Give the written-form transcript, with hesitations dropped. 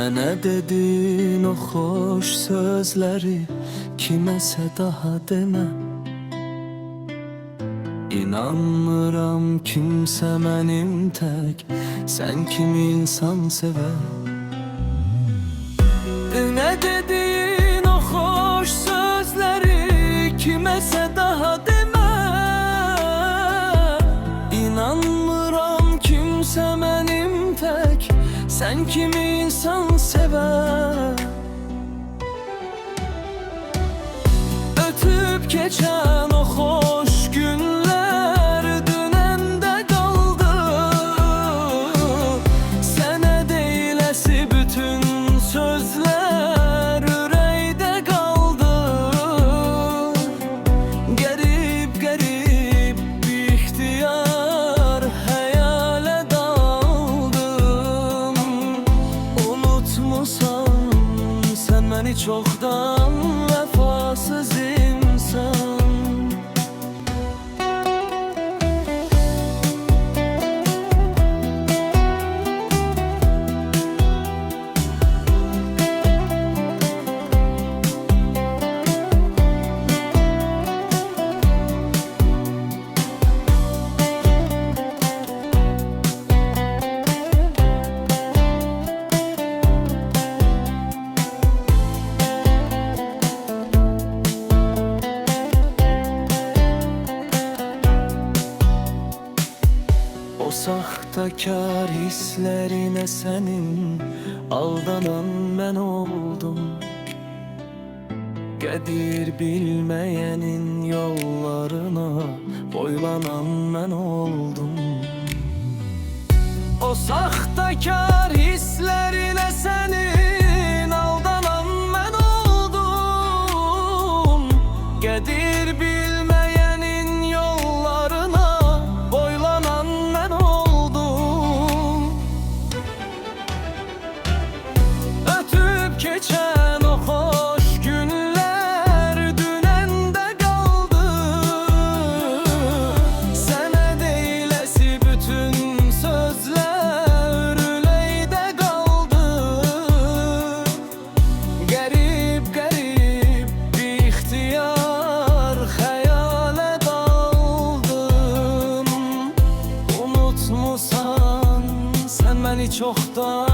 Mənə dedin o xoş sözləri kiməsə daha demə. İnanmıram kimsə mənim tək, sən kimi insan sevər. Nə dediyin o xoş sözləri kiməsə daha demə. İnanmıram kimsə mənim tək, sən kimi insan sevər. Ötüb keçən o xoş günlər dünəndə qaldı. Sənə deyiləsi bütün sözlər ürəkdə qaldı. Qərib bir ixtiyar həyalə daldım. Unutmusan sən məni çoxdan, vəfasız insan. O saxtakar hisslərinə sənin aldanan mən oldum. Qədir bilməyənin yollarına boylanan mən oldum. O saxtakar hisslərinə sənin aldanan mən oldum. Qədir bilməyənin yollarına boylanan mən oldum. Ötüb keçən o xoş günlər dünəndə qaldı. Sənə deyiləsi bütün sözlər ürəkdə qaldı. Qərib bir ixtiyar xəyalə daldım. Unutmusan sən məni çoxdan,